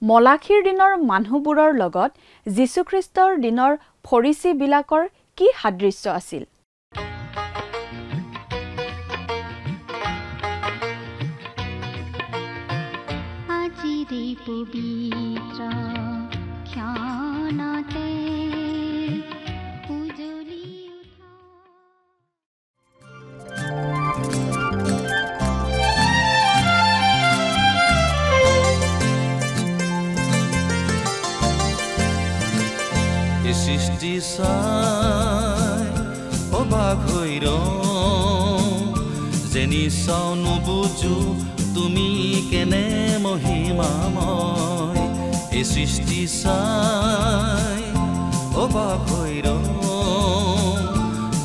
মলাখীৰ দিনৰ মানুহবোৰৰ লগত যীশুখ্ৰীষ্টৰ দিনৰ ফৰিচীবিলাকৰ কি সাদৃশ্য আছিল? সৃষ্টি চাই অবাক হৈ যেনি চাও নুবুজো তুমি কেনে মহিমাময়। এই সৃষ্টি চাই অবাক হৈ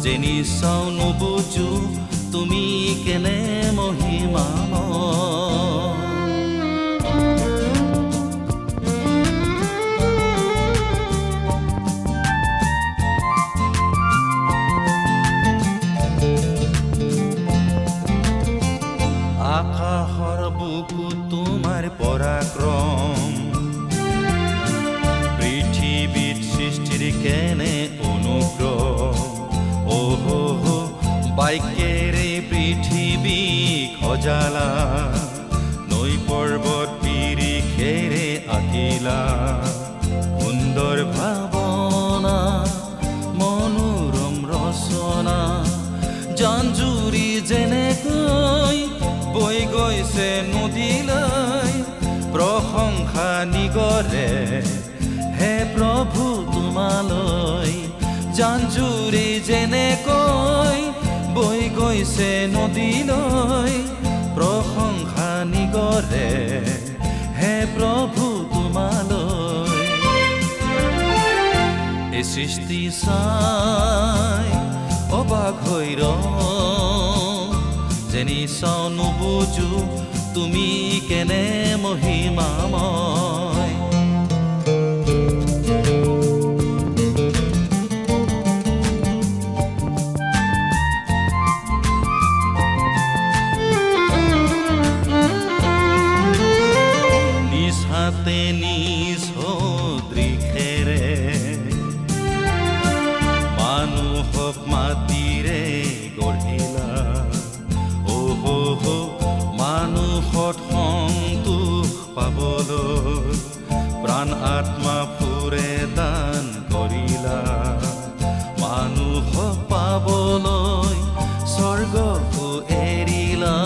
যেনি চাও নুবুজো তুমি কেনে মহিমাময়। আকাশৰ বুকু তোমাৰ পৰাক্ৰম, পৃথিৱীত সৃষ্টিৰ কেনে অনুগ্ৰহ। বাক্যেৰে পৃথিৱীক সজালা, নৈ পৰ্বত পিৰিখেৰে আঁকিলা। সুন্দৰ ভাৱনা মনোৰম ৰচনা, জানজুৰি যেনেকৈ বৈ গৈছে নদীলৈ, প্ৰশংসা নিগৰে হে প্ৰভু তোমালৈ। জানজুৰি যেনেকৈ বৈ গৈছে নদীলৈ, প্ৰশংসা নিগৰে হে প্ৰভু তোমালৈ। এই সৃষ্টি চাই অবাক হৈ যেনি চাও নুবুজো তুমি কেনে মহিমাময়। নিজ হাতে নিজ সদৃশেৰে মানুহক মাটিৰে গঢ়িলা। মানুহত সন্তোষ পাবলৈ প্ৰাণ আত্মা ফুৰে দান কৰিলা। মানুহক পাবলৈ স্বৰ্গকো এৰিলা।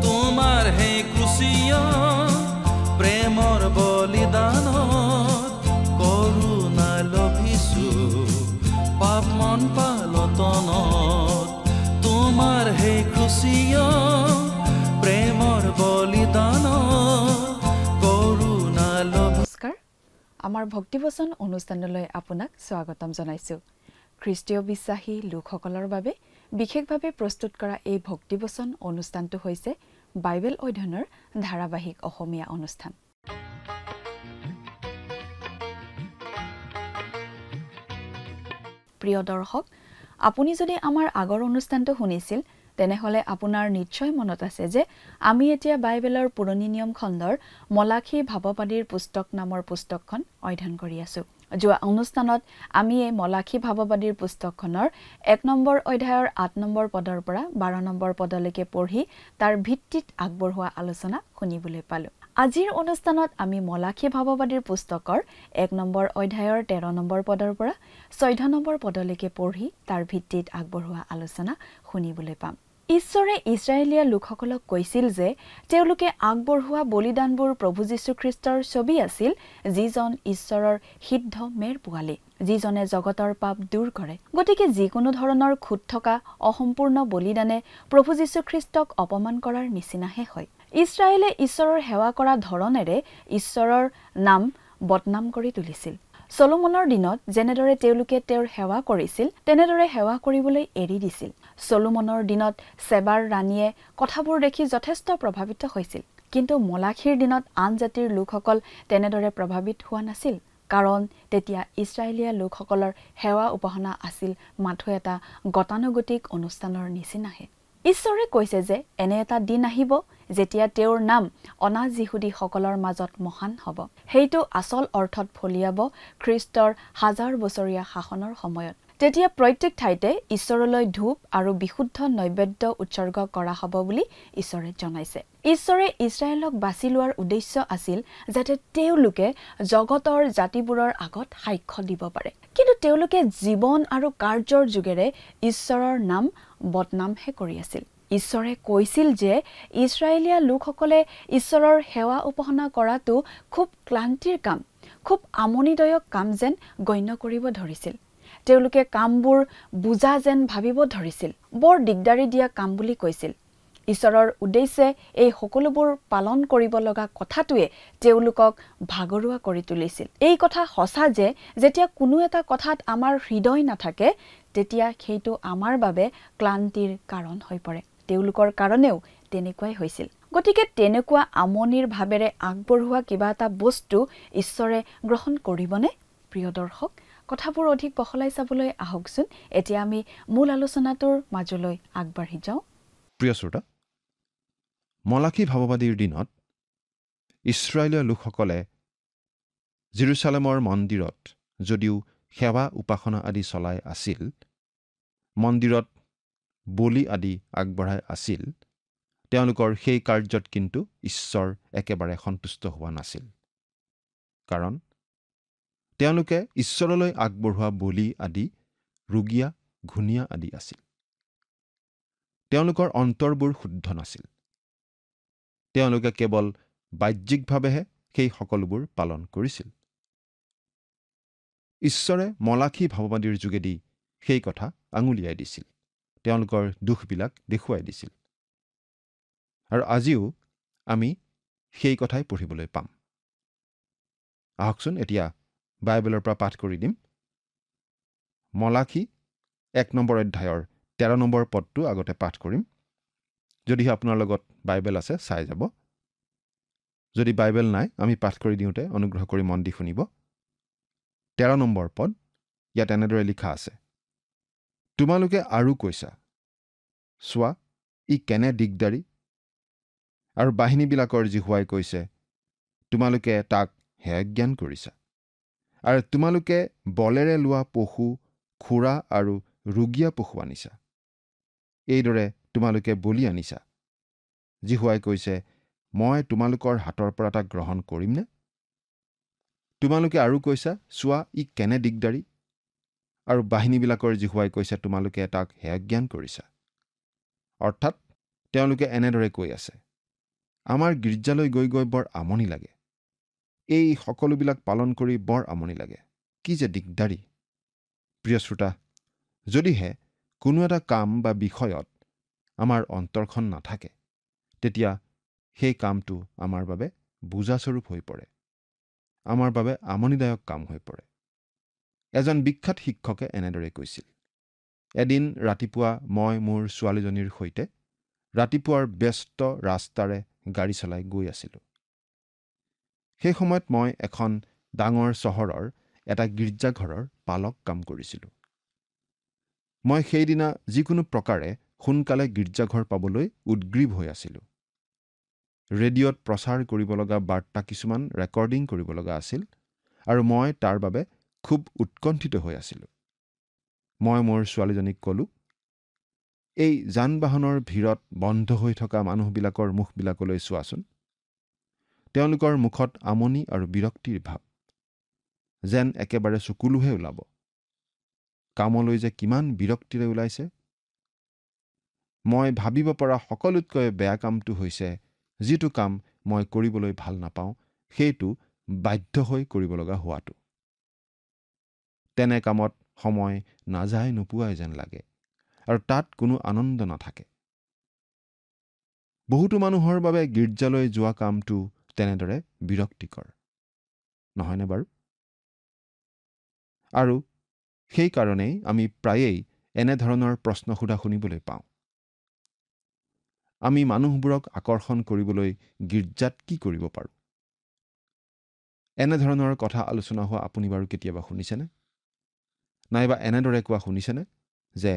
তোমাৰ হে ক্ৰুচিয়া প্ৰেমৰ বলিদানত কৰোণা লভিছো পাপ মন পালতনত। তোমাৰ হে ক্ৰুচিয়া প্ৰেমৰ বলিদানত কৰোণা লভ। নমস্কাৰ, আমাৰ ভক্তিবচন অনুষ্ঠানলৈ আপোনাক স্বাগতম জনাইছোঁ। খ্ৰীষ্টীয় বিশ্বাসী লোকসকলৰ বাবে বিশেষভাৱে প্ৰস্তুত কৰা এই ভক্তিবচন অনুষ্ঠানটো হৈছে বাইবেল অধ্যয়নৰ ধাৰাবাহিক অসমীয়া অনুষ্ঠান। প্ৰিয় দৰ্শক, আপুনি যদি আমাৰ আগৰ অনুষ্ঠানটো শুনিছিল তেনেহলে আপোনাৰ নিশ্চয় মনত আছে যে আমি এতিয়া বাইবেলৰ পুৰণি নিয়ম খণ্ডৰ মলাখী ভাৱবাদীৰ পুস্তক নামৰ পুস্তকখন অধ্যয়ন কৰি আছো। যোৱা অনুষ্ঠানত আমি এই মলাখী ভাৱবাদীৰ পুস্তকখনৰ 1 নম্বৰ অধ্যায়ৰ 8 নম্বৰ পদৰ পৰা 12 নম্বৰ পদলৈকে পঢ়ি তাৰ ভিত্তিত আগবঢ়োৱা আলোচনা শুনিবলৈ পালো। আজিৰ অনুষ্ঠানত আমি মলাখী ভাৱবাদীৰ পুস্তকৰ 1 নম্বৰ অধ্যায়ৰ 13 নম্বৰ পদৰ পৰা 14 নম্বৰ পদলৈকে পঢ়ি তাৰ ভিত্তিত আগবঢ়োৱা আলোচনা শুনিবলৈ পাম। ঈশ্বৰে ইছৰাইলীয়া লোকসকলক কৈছিল যে তেওঁলোকে আগবঢ়োৱা বলিদানবোৰ প্ৰভু যীশুখ্ৰীষ্টৰ ছবি আছিল, যিজন ঈশ্বৰৰ সিদ্ধ মেৰ পোৱালী, যিজনে জগতৰ পাপ দূৰ কৰে। গতিকে যিকোনো ধৰণৰ খুঁত থকা অসম্পূৰ্ণ বলিদানে প্ৰভু যীশুখ্ৰীষ্টক অপমান কৰাৰ নিচিনাহে হয়। ইছৰাইলে ঈশ্বৰৰ সেৱা কৰা ধৰণেৰে ঈশ্বৰৰ নাম বদনাম কৰি তুলিছিল। চলোমনৰ দিনত যেনেদৰে তেওঁলোকে তেওঁৰ সেৱা কৰিছিল তেনেদৰে সেৱা কৰিবলৈ এৰি দিছিল। চলোমনৰ দিনত সেবাৰ ৰাণীয়ে কথাবোৰ দেখি যথেষ্ট প্ৰভাৱিত হৈছিল, কিন্তু মলাখীৰ দিনত আন জাতিৰ লোকসকল তেনেদৰে প্ৰভাৱিত হোৱা নাছিল, কাৰণ তেতিয়া ইছৰাইলীয়া লোকসকলৰ সেৱা উপাসনা আছিল মাথো এটা গতানুগতিক অনুষ্ঠানৰ নিচিনাহে। ঈশ্বৰে কৈছে যে এনে এটা দিন আহিব যেতিয়া তেওঁৰ নাম অনাজ যিহুদীসকলৰ মাজত মহান হ'ব। সেইটো আচল অৰ্থত ফলিয়াব খ্ৰীষ্টৰ 1000 বছৰীয়া শাসনৰ সময়ত। তেতিয়া প্ৰত্যেক ঠাইতে ঈশ্বৰলৈ ধূপ আৰু বিশুদ্ধ নৈবেদ্য উৎসৰ্গ কৰা হ'ব বুলি ঈশ্বৰে জনাইছে। ঈশ্বৰে ইছৰাইলক বাছি লোৱাৰ উদ্দেশ্য আছিল যাতে তেওঁলোকে জগতৰ জাতিবোৰৰ আগত সাক্ষ্য দিব পাৰে। কিন্তু তেওঁলোকে জীৱন আৰু কাৰ্যৰ যোগেৰে ঈশ্বৰৰ নাম বদনামহে কৰি আছিল। ঈশ্বৰে কৈছিল যে ইছৰাইলীয়া লোকসকলে ঈশ্বৰৰ সেৱা উপাসনা কৰাটো খুব ক্লান্তিৰ কাম, খুব আমনিদায়ক কাম যেন গণ্য কৰিব ধৰিছিল। তেওঁলোকে কামবোৰ বুজা যেন ভাবিব ধৰিছিল, বৰ দিগদাৰি দিয়া কাম বুলি কৈছিল। ঈশ্বৰৰ উদ্দেশ্যে এই সকলোবোৰ পালন কৰিব লগা কথাটোৱে তেওঁলোকক ভাগৰুৱা কৰি তুলিছিল। এই কথা সঁচা যে যেতিয়া কোনো এটা কথাত আমাৰ হৃদয় নাথাকে তেতিয়া সেইটো আমাৰ বাবে ক্লান্তিৰ কাৰণ হৈ পৰে। তেওঁলোকৰ কাৰণেও তেনেকুৱাই হৈছিল। গতিকে তেনেকুৱা আমনিৰ ভাৱেৰে আগবঢ়োৱা কিবা এটা বস্তু ঈশ্বৰে গ্ৰহণ কৰিবনে? প্ৰিয় দৰ্শক, কথাবোৰ অধিক বহলাই চাবলৈ আহকচোন এতিয়া আমি মূল আলোচনাটোৰ মাজলৈ আগবাঢ়ি যাওঁ। প্ৰিয় শ্ৰোতা, মলাখী ভাৱবাদীৰ দিনত ইছৰাইলীয় লোকসকলে জেৰুচালেমৰ মন্দিৰত যদিও সেৱা উপাসনা আদি চলাই আছিল, মন্দিৰত বলি আদি আগবঢ়াই আছিল, তেওঁলোকৰ সেই কাৰ্যত কিন্তু ঈশ্বৰ একেবাৰে সন্তুষ্ট হোৱা নাছিল। কাৰণ তেওঁলোকে ঈশ্বৰলৈ আগবঢ়োৱা বলি আদি ৰুগীয়া ঘূণীয়া আদি আছিল। তেওঁলোকৰ অন্তৰবোৰ শুদ্ধ নাছিল। তেওঁলোকে কেৱল বাহ্যিকভাৱেহে সেই সকলোবোৰ পালন কৰিছিল। ঈশ্বৰে মলাখী ভাৱবাদীৰ যোগেদি সেই কথা আঙুলিয়াই দিছিল, তেওঁলোকৰ দুখবিলাক দেখুৱাই দিছিল। আৰু আজিও আমি সেই কথাই পঢ়িবলৈ পাম। আহকচোন এতিয়া বাইবেলৰ পৰা পাঠ কৰি দিম। মলাখী 1 নম্বৰ অধ্যায়ৰ 13 নম্বৰ পদটো আগতে পাঠ কৰিম। যদিহে আপোনাৰ লগত বাইবেল আছে চাই যাব। যদি বাইবেল নাই আমি পাঠ কৰি দিওঁতে অনুগ্ৰহ কৰি মন দি শুনিব। 13 নম্বৰ পদ, ইয়াত এনেদৰে লিখা আছে, তোমালোকে আৰু কৈছা, চোৱা ই কেনে দিগদাৰী। আৰু বাহিনীবিলাকৰ জিহুৱাই কৈছে, তোমালোকে তাক হেয়জ্ঞান কৰিছা। আৰু তোমালোকে বলেৰে লোৱা পশু, খুৰা আৰু ৰুগীয়া পশু আনিছা। এইদৰে তোমালোকে বলি আনিছা। জিহুৱাই কৈছে, মই তোমালোকৰ হাতৰ পৰা তাক গ্ৰহণ কৰিমনে? তোমালোকে আৰু কৈছা, চোৱা ই কেনে দিগদাৰী। আৰু বাহিনীবিলাকৰ জিহুৱাই কৈছে, তোমালোকে তাক হেয়জ্ঞান কৰিছা। অৰ্থাৎ তেওঁলোকে এনেদৰে কৈ আছে, আমাৰ গীৰ্জালৈ গৈ গৈ বৰ আমনি লাগে। এই সকলোবিলাক পালন কৰি বৰ আমনি লাগে। কি যে দিগদাৰী। প্ৰিয় শ্ৰোতা, যদিহে কোনো এটা কাম বা বিষয়ত আমাৰ অন্তৰখন নাথাকে, তেতিয়া সেই কামটো আমাৰ বাবে বোজাস্বৰূপ হৈ পৰে, আমাৰ বাবে আমনিদায়ক কাম হৈ পৰে। এজন বিখ্যাত শিক্ষকে এনেদৰে কৈছিল, এদিন ৰাতিপুৱা মই মোৰ ছোৱালীজনীৰ সৈতে ৰাতিপুৱাৰ ব্যস্ত ৰাস্তাৰে গাড়ী চলাই গৈ আছিলোঁ। সেই সময়ত মই এখন ডাঙৰ চহৰৰ এটা গীৰ্জাঘৰৰ পালক কাম কৰিছিলোঁ। মই সেইদিনা যিকোনো প্ৰকাৰে সোনকালে গীৰ্জাঘৰ পাবলৈ উদ্গ্ৰীৱ হৈ আছিলোঁ। ৰেডিঅ'ত প্ৰচাৰ কৰিব লগা বাৰ্তা কিছুমান ৰেকৰ্ডিং কৰিব লগা আছিল আৰু মই তাৰ বাবে খুব উৎকণ্ঠিত হৈ আছিলোঁ। মই মোৰ ছোৱালীজনীক ক'লোঁ, এই যান বাহনৰ ভিৰত বন্ধ হৈ থকা মানুহবিলাকৰ মুখবিলাকলৈ চোৱাচোন। তেওঁলোকৰ মুখত আমনি আৰু বিৰক্তিৰ ভাৱ, যেন একেবাৰে চকুলোহে ওলাব। কামলৈ যে কিমান বিৰক্তিৰে ওলাইছে। মই ভাবিব পৰা সকলোতকৈ বেয়া কামটো হৈছে যিটো কাম মই কৰিবলৈ ভাল নাপাওঁ সেইটো বাধ্য হৈ কৰিব লগা হোৱাটো। তেনে কামত সময় নাযায় নোপোৱাই যেন লাগে আৰু তাত কোনো আনন্দ নাথাকে। বহুতো মানুহৰ বাবে গীৰ্জালৈ যোৱা কামটো তেনেদৰে বিৰক্তিকৰ, নহয়নে বাৰু? আৰু সেইকাৰণেই আমি প্ৰায়েই এনেধৰণৰ প্ৰশ্ন সোধা শুনিবলৈ পাওঁ। আমি মানুহবোৰক আকৰ্ষণ কৰিবলৈ গীৰ্জাত কি কৰিব পাৰোঁ? এনেধৰণৰ কথা আলোচনা হোৱা আপুনি বাৰু কেতিয়াবা শুনিছেনে? নাইবা এনেদৰে কোৱা শুনিছেনে যে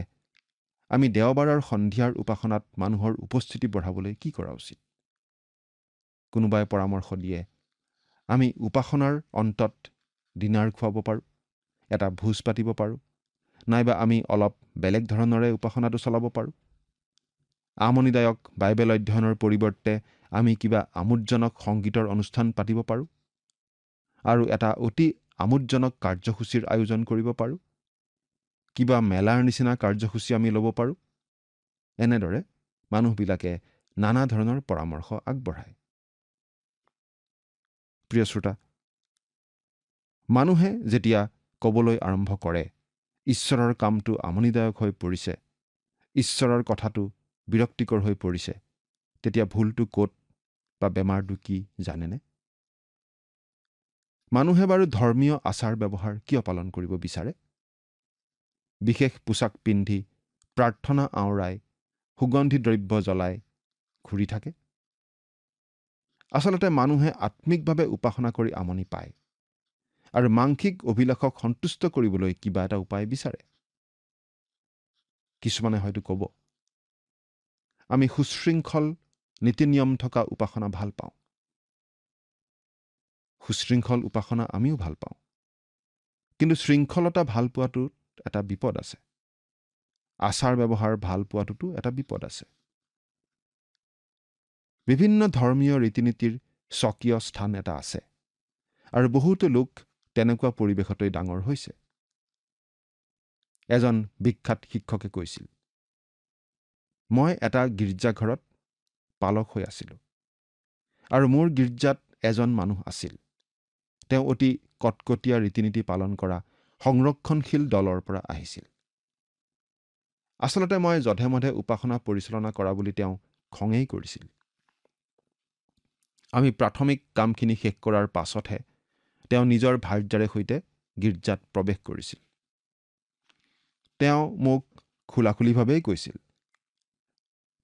আমি দেওবাৰৰ সন্ধিয়াৰ উপাসনাত মানুহৰ উপস্থিতি বঢ়াবলৈ কি কৰা উচিত? কোনোবাই পৰামৰ্শ দিয়ে আমি উপাসনাৰ অন্তত ডিনাৰ খুৱাব পাৰোঁ, এটা ভোজ পাতিব পাৰোঁ, নাইবা আমি অলপ বেলেগ ধৰণৰে উপাসনাটো চলাব পাৰোঁ। আমনিদায়ক বাইবেল অধ্যয়নৰ পৰিৱৰ্তে আমি কিবা আমোদজনক সংগীতৰ অনুষ্ঠান পাতিব পাৰোঁ আৰু এটা অতি আমোদজনক কাৰ্যসূচীৰ আয়োজন কৰিব পাৰোঁ। কিবা মেলাৰ নিচিনা কাৰ্যসূচী আমি ল'ব পাৰোঁ। এনেদৰে মানুহবিলাকে নানা ধৰণৰ পৰামৰ্শ আগবঢ়ায়। প্ৰিয় শ্ৰোতা, মানুহে যেতিয়া ক'বলৈ আৰম্ভ কৰে ঈশ্বৰৰ কামটো আমনিদায়ক হৈ পৰিছে, ঈশ্বৰৰ কথাটো বিৰক্তিকৰ হৈ পৰিছে, তেতিয়া ভুলটো ক'ত বা বেমাৰটো কি জানেনে? মানুহে বাৰু ধৰ্মীয় আচাৰ ব্যৱহাৰ কিয় পালন কৰিব বিচাৰে? বিশেষ পোছাক পিন্ধি, প্ৰাৰ্থনা আওৰাই, সুগন্ধি দ্ৰব্য জ্বলাই ঘূৰি থাকে। আচলতে মানুহে আত্মিকভাৱে উপাসনা কৰি আমনি পায় আৰু মাংসিক অভিলাষক সন্তুষ্ট কৰিবলৈ কিবা এটা উপায় বিচাৰে। কিছুমানে হয়তো ক'ব, আমি সুশৃংখল নীতি নিয়ম থকা উপাসনা ভাল পাওঁ। সুশৃংখল উপাসনা আমিও ভাল পাওঁ, কিন্তু শৃংখলতা ভাল পোৱাটোত এটা বিপদ আছে। আচাৰ ব্যৱহাৰ ভাল পোৱাটোতো এটা বিপদ আছে। বিভিন্ন ধৰ্মীয় ৰীতি নীতিৰ স্বকীয় স্থান এটা আছে আৰু বহুতো লোক তেনেকুৱা পৰিৱেশতেই ডাঙৰ হৈছে। এজন বিখ্যাত শিক্ষকে কৈছিল, মই এটা গীৰ্জাঘৰত পালক হৈ আছিলোঁ আৰু মোৰ গীৰ্জাত এজন মানুহ আছিল। তেওঁ অতি কটকটীয়া ৰীতি নীতি পালন কৰা সংৰক্ষণশীল দলৰ পৰা আহিছিল। আচলতে মই যধে মধে উপাসনা পৰিচালনা কৰা বুলি তেওঁ খঙেই কৰিছিল। আমি প্ৰাথমিক কামখিনি শেষ কৰাৰ পাছতহে তেওঁ নিজৰ ভাৰ্যাৰে সৈতে গীৰ্জাত প্ৰৱেশ কৰিছিল। তেওঁ মোক খোলাখুলিভাৱেই কৈছিল,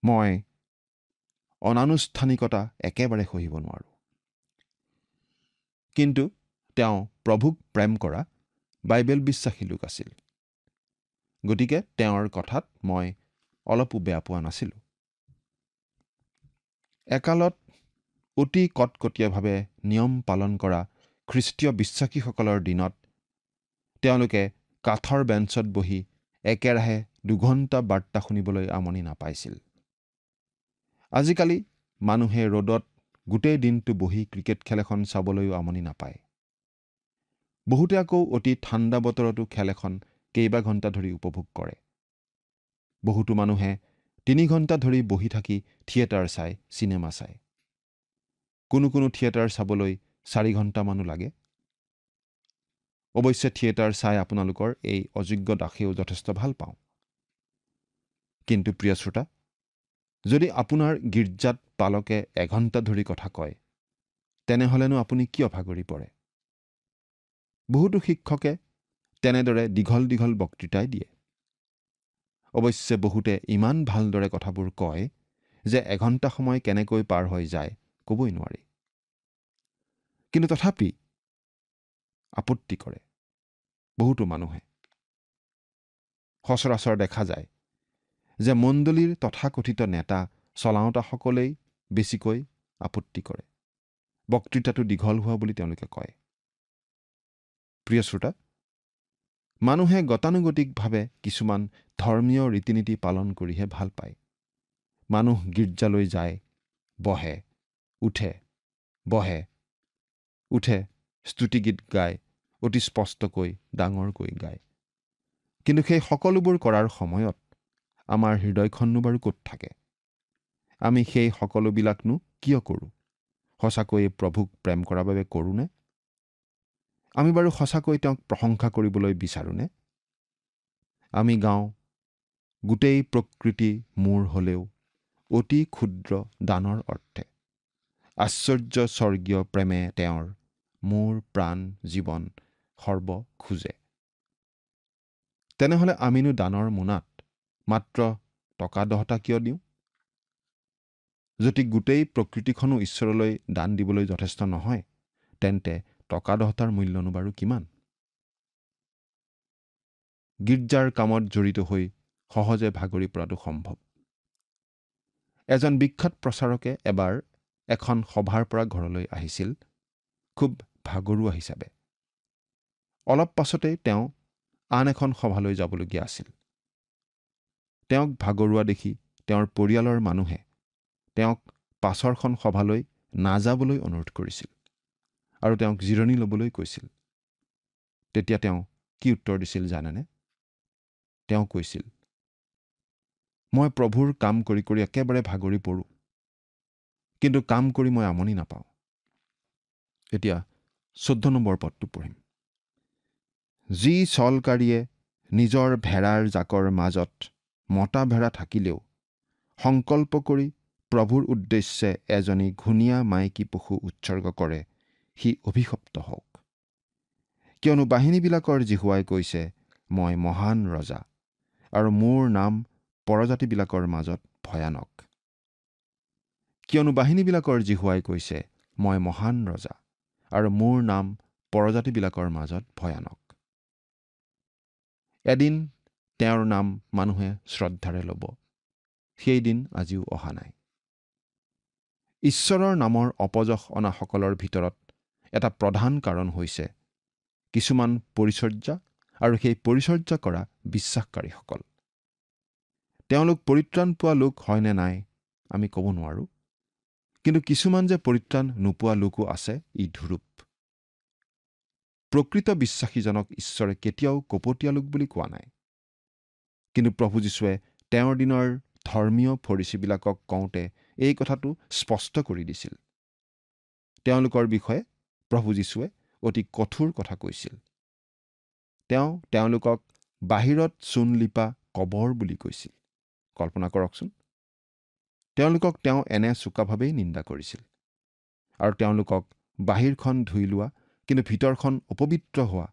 মই অনানুষ্ঠানিকতা একেবাৰে সহিব নোৱাৰোঁ। কিন্তু তেওঁ প্ৰভুক প্ৰেম কৰা বাইবেল বিশ্বাসী লোক আছিল। গতিকে তেওঁৰ কথাত মই অলপো বেয়া পোৱা নাছিলোঁ। একালত অতি কটকটীয়াভাৱে নিয়ম পালন কৰা খ্ৰীষ্টীয় বিশ্বাসীসকলৰ দিনত তেওঁলোকে কাঠৰ বেঞ্চত বহি একেৰাহে 2 ঘণ্টা বাৰ্তা শুনিবলৈ আমনি নাপাইছিল। আজিকালি মানুহে ৰ'দত গোটেই দিনটো বহি ক্ৰিকেট খেল এখন চাবলৈও আমনি নাপায়। বহুতে আকৌ অতি ঠাণ্ডা বতৰতো খেল এখন কেইবা ঘণ্টা ধৰি উপভোগ কৰে। বহুতো মানুহে 3 ঘণ্টা ধৰি বহি থাকি থিয়েটাৰ চায়, চিনেমা চায়। কোনো কোনো থিয়েটাৰ চাবলৈ 4 ঘণ্টামানো লাগে। অৱশ্যে থিয়েটাৰ চাই আপোনালোকৰ এই অযোগ্য দাসেও যথেষ্ট ভাল পাওঁ। কিন্তু প্ৰিয় শ্ৰোতা, যদি আপোনাৰ গীৰ্জাত পালকে 1 ঘণ্টা ধৰি কথা কয়, তেনেহ'লেনো আপুনি কিয় ভাগৰি পৰে? বহুতো শিক্ষকে তেনেদৰে দীঘল দীঘল বক্তৃতাই দিয়ে। অৱশ্যে বহুতে ইমান ভালদৰে কথাবোৰ কয় যে 1 ঘণ্টা সময় কেনেকৈ পাৰ হৈ যায় ক'বই নোৱাৰি। কিন্তু তথাপি আপত্তি কৰে বহুতো মানুহে। সচৰাচৰ দেখা যায় যে মণ্ডলীৰ তথাকথিত নেতা চলাওঁতাসকলেই বেছিকৈ আপত্তি কৰে। বক্তৃতাটো দীঘল হোৱা বুলি তেওঁলোকে কয়। প্ৰিয় শ্ৰোতা, মানুহে গতানুগতিকভাৱে কিছুমান ধৰ্মীয় ৰীতি নীতি পালন কৰিহে ভাল পায়। মানুহ গীৰ্জালৈ যায়, বহে, উঠে, বহে, উঠে, স্তুতিগীত গায়, অতি স্পষ্টকৈ ডাঙৰকৈ গায়। কিন্তু সেই সকলোবোৰ কৰাৰ সময়ত আমাৰ হৃদয়খননো বাৰু ক'ত থাকে? আমি সেই সকলোবিলাকনো কিয় কৰোঁ? সঁচাকৈয়ে প্ৰভুক প্ৰেম কৰাৰ বাবে কৰোঁনে? আমি বাৰু সঁচাকৈ তেওঁক প্ৰশংসা কৰিবলৈ বিচাৰোঁনে? আমি গাওঁ, গোটেই প্ৰকৃতি মোৰ হ'লেও অতি ক্ষুদ্ৰ দানৰ অৰ্থে আশ্চৰ্য স্বৰ্গীয় প্ৰেমে তেওঁৰ মোৰ প্ৰাণ জীৱন সৰ্ব খোজে। তেনেহ'লে আমিনো দানৰ মোনাত মাত্ৰ টকা 10টা কিয় দিওঁ? যদি গোটেই প্ৰকৃতিখনো ঈশ্বৰলৈ দান দিবলৈ যথেষ্ট নহয়, তেন্তে টকা 10টাৰ মূল্যনো বাৰু কিমান? গীৰ্জাৰ কামত জড়িত হৈ সহজে ভাগৰি পৰাটো সম্ভৱ। এজন বিখ্যাত প্ৰচাৰকে এবাৰ এখন সভাৰ পৰা ঘৰলৈ আহিছিল খুব ভাগৰুৱা হিচাপে। অলপ পাছতেই তেওঁ আন এখন সভালৈ যাবলগীয়া আছিল। তেওঁক ভাগৰুৱা দেখি তেওঁৰ পৰিয়ালৰ মানুহে তেওঁক পাছৰখন সভালৈ নাযাবলৈ অনুৰোধ কৰিছিল আৰু তেওঁক জিৰণি ল'বলৈ কৈছিল। তেতিয়া তেওঁ কি উত্তৰ দিছিল জানেনে? তেওঁ কৈছিল, মই প্ৰভুৰ কাম কৰি কৰি একেবাৰে ভাগৰি পৰোঁ, কিন্তু কাম কৰি মই আমনি নাপাওঁ। এতিয়া 14 নম্বৰ পদটো পঢ়িম। যি চলকাৰীয়ে নিজৰ ভেড়াৰ জাকৰ মাজত মতা ভেড়া থাকিলেও সংকল্প কৰি প্ৰভুৰ উদ্দেশ্যে এজনী ঘূণীয়া মাইকী পশু উৎসৰ্গ কৰে, সি অভিশপ্ত হওক। কিয়নো বাহিনীবিলাকৰ জিহুৱাই কৈছে, মই মহান ৰজা, আৰু মোৰ নাম পৰজাতিবিলাকৰ মাজত ভয়ানক। কিয়নো বাহিনীবিলাকৰ জিহুৱাই কৈছে, মই মহান ৰজা, আৰু মোৰ নাম পৰজাতিবিলাকৰ মাজত ভয়ানক। এদিন তেওঁৰ নাম মানুহে শ্ৰদ্ধাৰে ল'ব। সেইদিন আজিও অহা নাই। ঈশ্বৰৰ নামৰ অপযশ অনাসকলৰ ভিতৰত এটা প্ৰধান কাৰণ হৈছে কিছুমান পৰিচৰ্যা আৰু সেই পৰিচৰ্যা কৰা বিশ্বাসকাৰীসকল। তেওঁলোক পৰিত্ৰাণ পোৱা লোক হয় নে নাই আমি ক'ব নোৱাৰোঁ, কিন্তু কিছুমান যে পৰিত্ৰাণ নোপোৱা লোকো আছে, ই ধুৰুপ। প্ৰকৃত বিশ্বাসীজনক ঈশ্বৰে কেতিয়াও কপটীয়া লোক বুলি কোৱা নাই। কিন্তু প্ৰভু যীশুৱে তেওঁৰ দিনৰ ধৰ্মীয় ফৰিচীবিলাকক কওঁতে এই কথাটো স্পষ্ট কৰি দিছিল। তেওঁলোকৰ বিষয়ে প্ৰভু যীশুৱে অতি কঠোৰ কথা কৈছিল। তেওঁ তেওঁলোকক বাহিৰত চূণ লিপা কবৰ বুলি কৈছিল। কল্পনা কৰকচোন। তেওঁলোকক তেওঁ এনে চোকাভাৱেই নিন্দা কৰিছিল আৰু তেওঁলোকক বাহিৰখন ধুই লোৱা কিন্তু ভিতৰখন অপবিত্ৰ হোৱা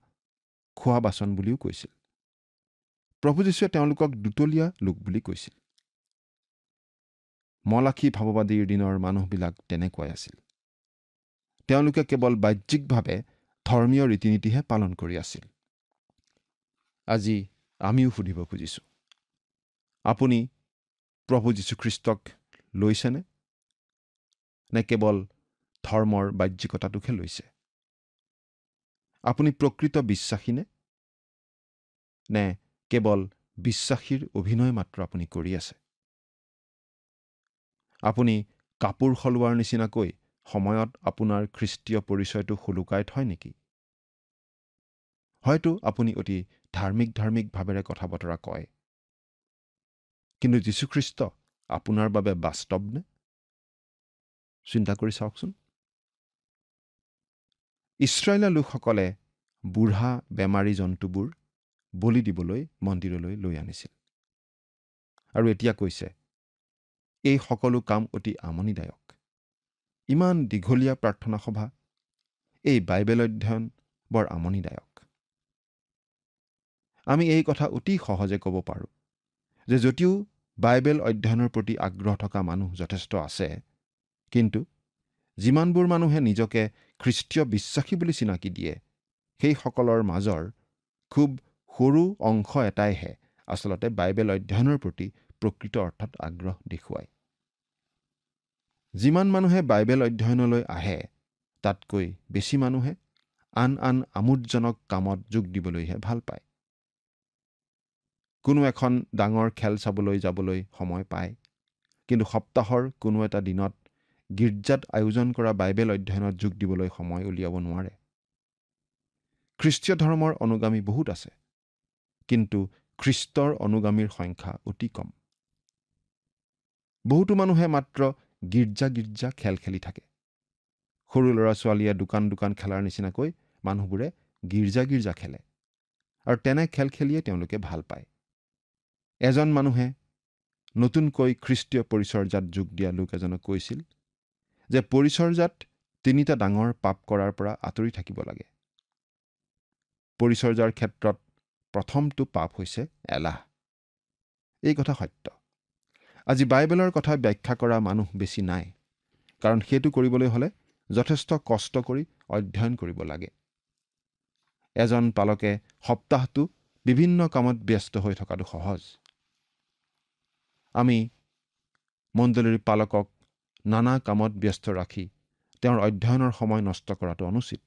খোৱা বাচন বুলিও কৈছিল। প্ৰভু যীশুৱে তেওঁলোকক দুতলীয়া লোক বুলি কৈছিল। মলাখী ভাৱবাদীৰ দিনৰ মানুহবিলাক তেনেকুৱাই আছিল। তেওঁলোকে কেৱল বাহ্যিকভাৱে ধৰ্মীয় ৰীতি নীতিহে পালন কৰি আছিল। আজি আমিও সুধিব খুজিছোঁ, আপুনি প্ৰভু যীশুখ্ৰীষ্টক লৈছেনে? নে কেৱল ধৰ্মৰ বাহ্যিকতাটোকহে লৈছে? আপুনি প্ৰকৃত বিশ্বাসীনে? নে কেৱল বিশ্বাসীৰ অভিনয় মাত্ৰ আপুনি কৰি আছে? আপুনি কাপোৰ সলোৱাৰ নিচিনাকৈ সময়ত আপোনাৰ খ্ৰীষ্টীয় পৰিচয়টো শুলুকাই থয় নেকি? হয়তো আপুনি অতি ধাৰ্মিক ভাৱেৰে কথা বতৰা কয়, কিন্তু যীশুখ্ৰীষ্ট আপোনাৰ বাবে বাস্তৱনে? চিন্তা কৰি চাওকচোন। ইছৰাইলৰ লোকসকলে বুঢ়া বেমাৰী জন্তুবোৰ বলি দিবলৈ মন্দিৰলৈ লৈ আনিছিল আৰু এতিয়া কৈছে, এই সকলো কাম অতি আমনিদায়ক। ইমান দীঘলীয়া প্ৰাৰ্থনা সভা, এই বাইবেল অধ্যয়ন বৰ আমনিদায়ক। আমি এই কথা অতি সহজে ক'ব পাৰোঁ যে যদিও বাইবেল অধ্যয়নৰ প্ৰতি আগ্ৰহ থকা মানুহ যথেষ্ট আছে, কিন্তু যিমানবোৰ মানুহে নিজকে খ্ৰীষ্টীয় বিশ্বাসী বুলি চিনাকি দিয়ে, সেইসকলৰ মাজৰ খুব সৰু অংশ এটাইহে আচলতে বাইবেল অধ্যয়নৰ প্ৰতি প্ৰকৃত অৰ্থত আগ্ৰহ দেখুৱায়। যিমান মানুহে বাইবেল অধ্যয়নলৈ আহে, তাতকৈ বেছি মানুহে আন আমোদজনক কামত যোগ দিবলৈহে ভাল পায়। কোনো এখন ডাঙৰ খেল চাবলৈ যাবলৈ সময় পায়, কিন্তু সপ্তাহৰ কোনো এটা দিনত গীৰ্জাত আয়োজন কৰা বাইবেল অধ্যয়নত যোগ দিবলৈ সময় উলিয়াব নোৱাৰে। খ্ৰীষ্টীয় ধৰ্মৰ অনুগামী বহুত আছে, কিন্তু খ্ৰীষ্টৰ অনুগামীৰ সংখ্যা অতি কম। বহুতো মানুহে মাত্ৰ গীৰ্জা খেল খেলি থাকে। সৰু ল'ৰা ছোৱালীয়ে দোকান খেলাৰ নিচিনাকৈ মানুহবোৰে গীৰ্জা খেলে আৰু তেনে খেল খেলিয়ে তেওঁলোকে ভাল পায়। এজন মানুহে নতুনকৈ খ্ৰীষ্টীয় পৰিচৰ্যাত যোগ দিয়া লোক এজনক কৈছিল যে পৰিচৰ্যাত 3টা ডাঙৰ পাপ কৰাৰ পৰা আঁতৰি থাকিব লাগে। পৰিচৰ্যাৰ ক্ষেত্ৰত প্ৰথমটো পাপ হৈছে এলাহ। এই কথা সত্য। আজি বাইবেলৰ কথা ব্যাখ্যা কৰা মানুহ বেছি নাই, কাৰণ সেইটো কৰিবলৈ হ'লে যথেষ্ট কষ্ট কৰি অধ্যয়ন কৰিব লাগে। এজন পালকে সপ্তাহটো বিভিন্ন কামত ব্যস্ত হৈ থকাটো সহজ, আমি মণ্ডলীৰ পালকক নানা কামত ব্যস্ত ৰাখি তেওঁৰ অধ্যয়নৰ সময় নষ্ট কৰাটো অনুচিত।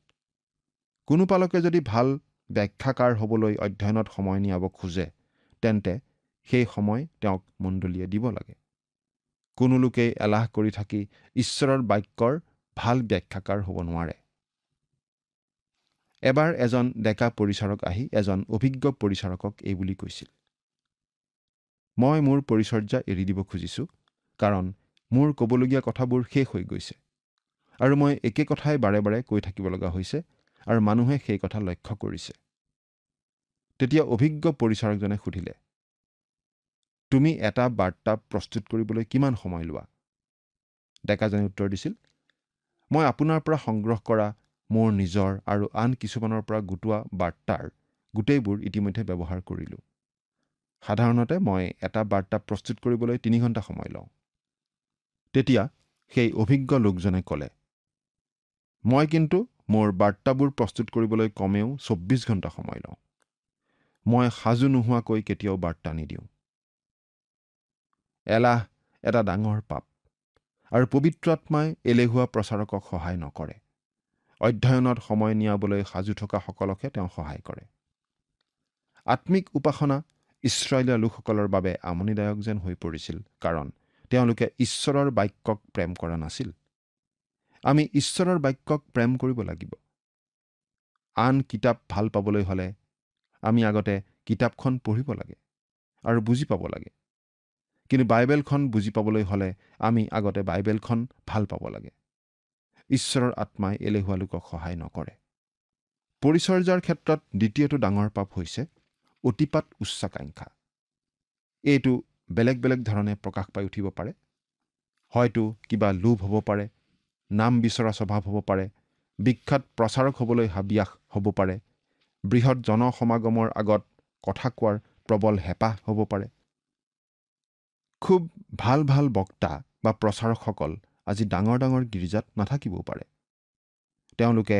কোনো পালকে যদি ভাল ব্যাখ্যাকাৰ হ'বলৈ অধ্যয়নত সময় নিয়াব খোজে তেন্তে সেই সময় তেওঁক মণ্ডলীয়ে দিব লাগে। কোনো লোকে এলাহ কৰি থাকি ঈশ্বৰৰ বাক্যৰ ভাল ব্যাখ্যাকাৰ হ'ব নোৱাৰে। এবাৰ এজন ডেকা পৰিচাৰক আহি এজন অভিজ্ঞ পৰিচাৰকক এই বুলি কৈছিল, মই মোৰ পৰিচৰ্যা এৰি দিব খুজিছোঁ, কাৰণ মোৰ ক'বলগীয়া কথাবোৰ শেষ হৈ গৈছে আৰু মই একে কথাই বাৰে বাৰে কৈ থাকিব লগা হৈছে আৰু মানুহে সেই কথা লক্ষ্য কৰিছে। তেতিয়া অভিজ্ঞ পৰিচাৰকজনে সুধিলে, তুমি এটা বাৰ্তা প্ৰস্তুত কৰিবলৈ কিমান সময় লোৱা? ডেকাজনে উত্তৰ দিছিল, মই আপোনাৰ পৰা সংগ্ৰহ কৰা মোৰ নিজৰ আৰু আন কিছুমানৰ পৰা গোটোৱা বাৰ্তাৰ গোটেইবোৰ ইতিমধ্যে ব্যৱহাৰ কৰিলোঁ। সাধাৰণতে মই এটা বাৰ্তা প্ৰস্তুত কৰিবলৈ 3 ঘণ্টা সময় লওঁ। তেতিয়া সেই অভিজ্ঞ লোকজনে ক'লে, মই কিন্তু মোৰ বাৰ্তাবোৰ প্ৰস্তুত কৰিবলৈ কমেও 24 ঘণ্টা সময় লওঁ। মই সাজু নোহোৱাকৈ কেতিয়াও বাৰ্তা নিদিওঁ। এলাহ এটা ডাঙৰ পাপ আৰু পবিত্ৰ আত্মাই এলেহুৱা প্ৰচাৰকক সহায় নকৰে। অধ্যয়নত সময় নিয়াবলৈ সাজু থকা সকলকহে তেওঁ সহায় কৰে। আত্মিক উপাসনা ইছৰাইলীয়া লোকসকলৰ বাবে আমনিদায়ক যেন হৈ পৰিছিল, কাৰণ তেওঁলোকে ঈশ্বৰৰ বাক্যক প্ৰেম কৰা নাছিল। আমি ঈশ্বৰৰ বাক্যক প্ৰেম কৰিব লাগিব। আন কিতাপ ভাল পাবলৈ হ'লে আমি আগতে কিতাপখন পঢ়িব লাগে আৰু বুজি পাব লাগে। কিন্তু বাইবেলখন বুজি পাবলৈ হ'লে আমি আগতে বাইবেলখন ভাল পাব লাগে। ঈশ্বৰৰ আত্মাই এলেহুৱা লোকক সহায় নকৰে। পৰিচৰ্যাৰ ক্ষেত্ৰত দ্বিতীয়টো ডাঙৰ পাপ হৈছে অতিপাত উচ্চাকাংক্ষা। এইটো বেলেগ বেলেগ ধৰণে প্ৰকাশ পাই উঠিব পাৰে। হয়তো কিবা লোভ হ'ব পাৰে, নাম বিচৰা স্বভাৱ হ'ব পাৰে, বিখ্যাত প্ৰচাৰক হ'বলৈ হাবিয়াস হ'ব পাৰে, বৃহৎ জনসমাগমৰ আগত কথা কোৱাৰ প্ৰবল হেঁপাহ হ'ব পাৰে। খুব ভাল ভাল বক্তা বা প্ৰচাৰকসকল আজি ডাঙৰ ডাঙৰ গীৰ্জাত নাথাকিবও পাৰে। তেওঁলোকে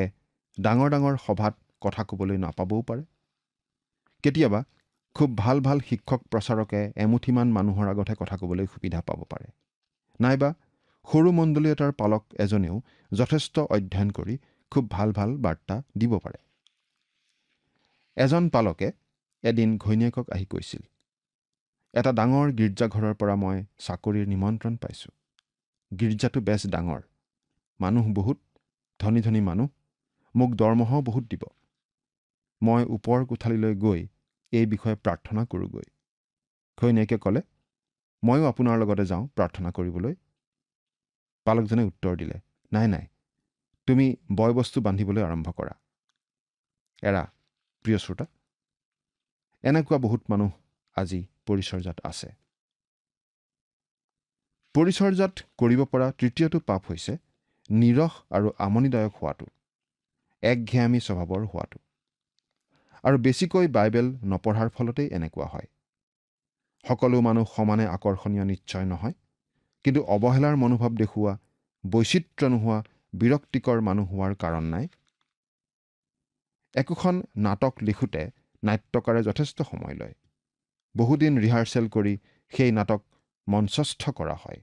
ডাঙৰ ডাঙৰ সভাত কথা ক'বলৈ নাপাবও পাৰে। কেতিয়াবা খুব ভাল ভাল শিক্ষক প্ৰচাৰকে এমুঠিমান মানুহৰ আগতহে কথা ক'বলৈ সুবিধা পাব পাৰে। নাইবা সৰু মণ্ডলী এটাৰ পালক এজনেও যথেষ্ট অধ্যয়ন কৰি খুব ভাল ভাল বাৰ্তা দিব পাৰে। এজন পালকে এদিন ঘৈণীয়েকক আহি কৈছিল, এটা ডাঙৰ গীৰ্জাঘৰৰ পৰা মই চাকৰিৰ নিমন্ত্ৰণ পাইছোঁ। গীৰ্জাটো বেছ ডাঙৰ, মানুহ বহুত, ধনী ধনী মানুহ, মোক দৰমহাও বহুত দিব। মই ওপৰ কোঠালীলৈ গৈ এই বিষয়ে প্ৰাৰ্থনা কৰোঁগৈ। ঘৈণীয়েকে ক'লে, ময়ো আপোনাৰ লগতে যাওঁ প্ৰাৰ্থনা কৰিবলৈ। পালকজনে উত্তৰ দিলে, নাই নাই, তুমি বয়বস্তু বান্ধিবলৈ আৰম্ভ কৰা। এৰা প্ৰিয় শ্ৰোতা, এনেকুৱা বহুত মানুহ আজি পৰিচৰ্যাত আছে। পৰিচৰ্যাত কৰিব পৰা তৃতীয়টো পাপ হৈছে নিৰস আৰু আমনিদায়ক হোৱাটো, একঘেয়ামী স্বভাৱৰ হোৱাটো। আৰু বেছিকৈ বাইবেল নপঢ়াৰ ফলতেই এনেকুৱা হয়। সকলো মানুহ সমানে আকৰ্ষণীয় নিশ্চয় নহয়, কিন্তু অৱহেলাৰ মনোভাৱ দেখুওৱা, বৈচিত্ৰ্য নোহোৱা, বিৰক্তিকৰ মানুহ হোৱাৰ কাৰণ নাই। একোখন নাটক লিখোঁতে নাট্যকাৰে যথেষ্ট সময় লয়। বহুদিন ৰিহাৰ্চেল কৰি সেই নাটক মঞ্চস্থ কৰা হয়।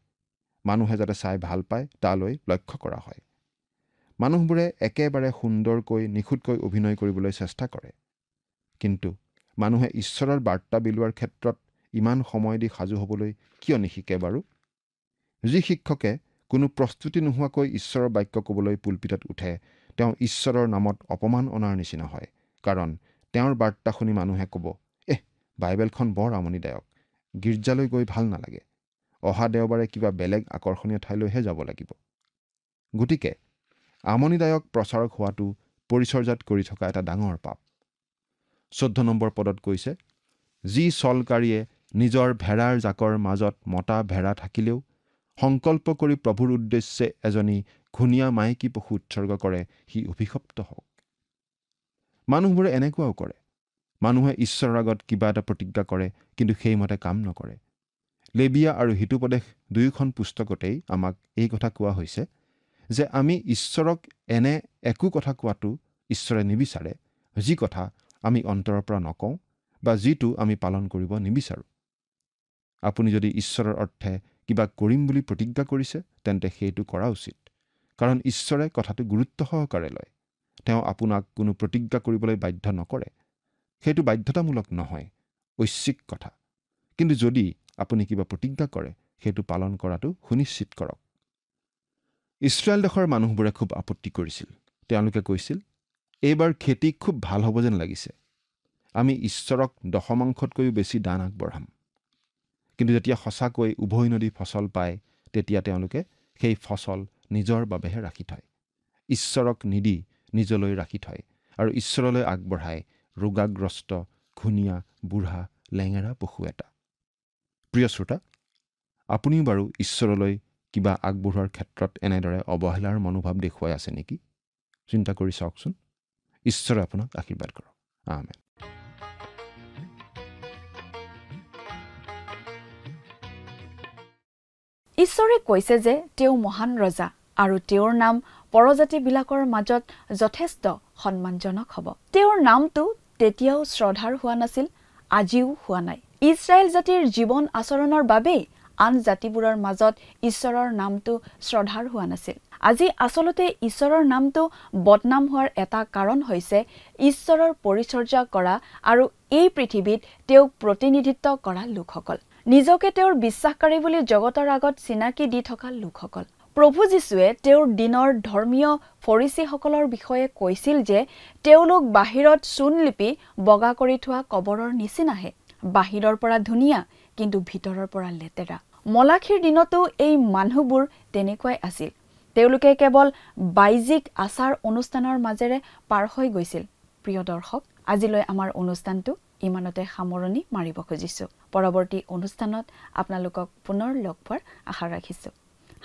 মানুহে যাতে চাই ভাল পায় তালৈ লক্ষ্য কৰা হয়। মানুহবোৰে একেবাৰে সুন্দৰকৈ নিখুঁতকৈ অভিনয় কৰিবলৈ চেষ্টা কৰে। কিন্তু মানুহে ঈশ্বৰৰ বাৰ্তা বিলোৱাৰ ক্ষেত্ৰত ইমান সময় দি সাজু হ'বলৈ কিয় নিশিকে বাৰু? যি শিক্ষকে কোনো প্ৰস্তুতি নোহোৱাকৈ ঈশ্বৰৰ বাক্য ক'বলৈ পুলপিতত উঠে, তেওঁ ঈশ্বৰৰ নামত অপমান অনাৰ নিচিনা হয়। কাৰণ তেওঁৰ বাৰ্তা শুনি মানুহে ক'ব, বাইবেলখন বৰ আমনিদায়ক, গীৰ্জালৈ গৈ ভাল নালাগে, অহা দেওবাৰে কিবা বেলেগ আকৰ্ষণীয় ঠাইলৈহে যাব লাগিব। গতিকে আমনিদায়ক প্ৰচাৰক হোৱাটো পৰিচৰ্যাত কৰি থকা এটা ডাঙৰ পাপ। 14 নম্বৰ পদত কৈছে, যি চলকাৰীয়ে নিজৰ ভেড়াৰ জাকৰ মাজত মতা ভেড়া থাকিলেও সংকল্প কৰি প্ৰভুৰ উদ্দেশ্যে এজনী ঘূণীয়া মাইকী পশু উৎসৰ্গ কৰে, সি অভিশপ্ত হওক। মানুহবোৰে এনেকুৱাও কৰে। মানুহে ঈশ্বৰৰ আগত কিবা এটা প্ৰতিজ্ঞা কৰে, কিন্তু সেইমতে কাম নকৰে। লেবিয়া আৰু হিতুপদেশ দুয়োখন পুস্তকতেই আমাক এই কথা কোৱা হৈছে যে আমি ঈশ্বৰক এনে একো কথা কোৱাটো ঈশ্বৰে নিবিচাৰে, যি কথা আমি অন্তৰৰ পৰা নকওঁ বা যিটো আমি পালন কৰিব নিবিচাৰোঁ। আপুনি যদি ঈশ্বৰৰ অৰ্থে কিবা কৰিম বুলি প্ৰতিজ্ঞা কৰিছে তেন্তে সেইটো কৰা উচিত, কাৰণ ঈশ্বৰে কথাটো গুৰুত্ব সহকাৰে লয়। তেওঁ আপোনাক কোনো প্ৰতিজ্ঞা কৰিবলৈ বাধ্য নকৰে। সেইটো বাধ্যতামূলক নহয়, ঐচ্ছিক কথা। কিন্তু যদি আপুনি কিবা প্ৰতিজ্ঞা কৰে সেইটো পালন কৰাটো সুনিশ্চিত কৰক। ইছৰাইল দেশৰ মানুহবোৰে খুব আপত্তি কৰিছিল। তেওঁলোকে কৈছিল, এইবাৰ খেতি খুব ভাল হ'ব যেন লাগিছে, আমি ঈশ্বৰক দশমাংশতকৈও বেছি দান আগবঢ়াম। কিন্তু যেতিয়া সঁচাকৈ উভৈনদী ফচল পায় তেতিয়া তেওঁলোকে সেই ফচল নিজৰ বাবেহে ৰাখি থয়, ঈশ্বৰক নিদি নিজলৈ ৰাখি থয় আৰু ঈশ্বৰলৈ আগবঢ়ায় ৰোগাগ্ৰস্ত, ঘূণীয়া, বুঢ়া, লেঙেৰা পশু এটা। প্ৰিয় শ্ৰোতা, আপুনিও বাৰু ঈশ্বৰলৈ কিবা আগবঢ়োৱাৰ ক্ষেত্ৰত এনেদৰে অৱহেলাৰ মনোভাৱ দেখুৱাই আছে নেকি? চিন্তা কৰি চাওকচোন। ঈশ্বৰে আপোনাক আশীৰ্বাদ কৰক। আমেন। ঈশ্বৰে কৈছে যে তেওঁ মহান ৰজা আৰু তেওঁৰ নাম পৰজাতিবিলাকৰ মাজত যথেষ্ট সন্মানজনক হ'ব। তেওঁৰ নামটো তেতিয়াও শ্ৰদ্ধাৰ হোৱা নাছিল, আজিও হোৱা নাই। ইছৰাইল জাতিৰ জীৱন আচৰণৰ বাবেই আন জাতিবোৰৰ মাজত ঈশ্বৰৰ নামটো শ্ৰদ্ধাৰ হোৱা নাছিল। আজি আচলতে ঈশ্বৰৰ নামটো বদনাম হোৱাৰ এটা কাৰণ হৈছে ঈশ্বৰৰ পৰিচৰ্যা কৰা আৰু এই পৃথিৱীত তেওঁক প্ৰতিনিধিত্ব কৰা লোকসকল, নিজকে তেওঁৰ বিশ্বাসকাৰী বুলি জগতৰ আগত চিনাকি দি থকা লোকসকল। প্ৰভু যীশুৱে তেওঁৰ দিনৰ ধৰ্মীয় ফৰিচীসকলৰ বিষয়ে কৈছিল যে তেওঁলোক বাহিৰত চূণলিপি বগা কৰি থোৱা কবৰৰ নিচিনাহে, বাহিৰৰ পৰা ধুনীয়া কিন্তু ভিতৰৰ পৰা লেতেৰা। মলাখীৰ দিনতো এই মানুহবোৰ তেনেকুৱাই আছিল। তেওঁলোকে কেৱল বাহ্যিক আচাৰ অনুষ্ঠানৰ মাজেৰে পাৰ হৈ গৈছিল। প্ৰিয় দৰ্শক, আজিলৈ আমাৰ অনুষ্ঠানটো ইমানতে সামৰণি মাৰিব খুজিছোঁ। পৰৱৰ্তী অনুষ্ঠানত আপোনালোকক পুনৰ লগ পোৱাৰ আশা ৰাখিছোঁ।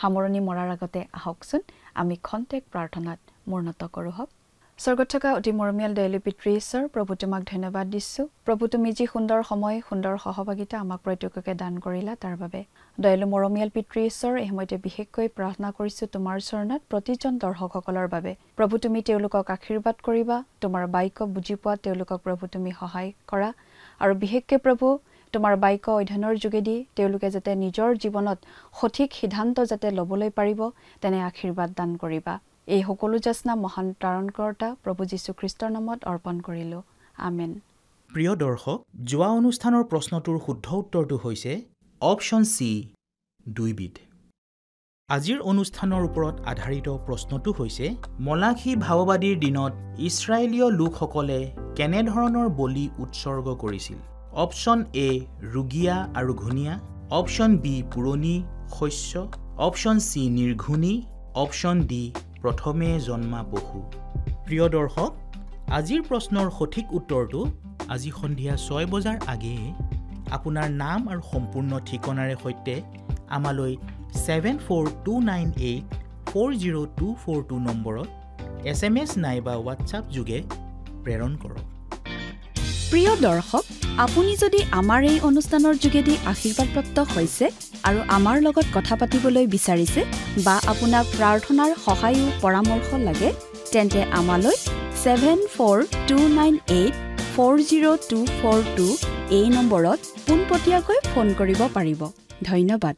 সামৰণি মৰাৰ আগতে আহকচোন আমি খন্তেক প্ৰাৰ্থনাত মূৰ্ণত কৰোঁ হওক। স্বৰ্গত থকা অতি মৰমীয়াল দয়ালু পিতৃ ঈশ্বৰ, প্ৰভু তোমাক ধন্যবাদ দিছোঁ। প্ৰভু তুমি যি সুন্দৰ সময়, সুন্দৰ সহভাগিতা আমাক প্ৰত্যেককে দান কৰিলা তাৰ বাবে। দয়ালু মৰমীয়াল পিতৃ ঈশ্বৰ, এই সময়তে বিশেষকৈ প্ৰাৰ্থনা কৰিছোঁ তোমাৰ চৰণত প্ৰতিজন দৰ্শকসকলৰ বাবে। প্ৰভু তুমি তেওঁলোকক আশীৰ্বাদ কৰিবা, তোমাৰ বাক্য বুজি পোৱা তেওঁলোকক প্ৰভু তুমি সহায় কৰা আৰু বিশেষকৈ প্ৰভু তোমাৰ বাক্য অধ্যয়নৰ যোগেদি তেওঁলোকে যাতে নিজৰ জীৱনত সঠিক সিদ্ধান্ত যাতে ল'বলৈ পাৰিব তেনে আশীৰ্বাদ দান কৰিবা। এই সকলো যাচনা মহান তাৰণকৰ্তা প্ৰভু যীশুখ্ৰীষ্টৰ নামত অৰ্পণ কৰিলোঁ। আমেন। প্ৰিয় দৰ্শক, যোৱা অনুষ্ঠানৰ প্ৰশ্নটোৰ শুদ্ধ উত্তৰটো হৈছে অপশ্যন চি, 2 বিধ। আজিৰ অনুষ্ঠানৰ ওপৰত আধাৰিত প্ৰশ্নটো হৈছে মলাখী ভাৱবাদীৰ দিনত ইছৰাইলীয় লোকসকলে কেনেধৰণৰ বলি উৎসৰ্গ কৰিছিল? অপশ্যন এ ৰুগীয়া আৰু ঘূণীয়া, অপশ্যন বি পুৰণি শস্য, অপশ্যন চি নিৰ্ঘুণী, অপশ্যন ডি প্ৰথমে জন্মা পশু। প্ৰিয় দৰ্শক, আজিৰ প্ৰশ্নৰ সঠিক উত্তৰটো আজি সন্ধিয়া 6 বজাৰ আগেয়ে আপোনাৰ নাম আৰু সম্পূৰ্ণ ঠিকনাৰে সৈতে আমালৈ 7429840242 নম্বৰত SMS নাইবা হোৱাটছআপ যোগে প্ৰেৰণ কৰক। প্ৰিয় দৰ্শক, আপুনি যদি আমাৰ এই অনুষ্ঠানৰ যোগেদি আশীৰ্বাদপ্ৰাপ্ত হৈছে আৰু আমাৰ লগত কথা পাতিবলৈ বিচাৰিছে বা আপোনাক প্ৰাৰ্থনাৰ সহায়ো পৰামৰ্শ লাগে তেন্তে আমালৈ 7429840242 এই নম্বৰত পোনপটীয়াকৈ ফোন কৰিব পাৰিব। ধন্যবাদ।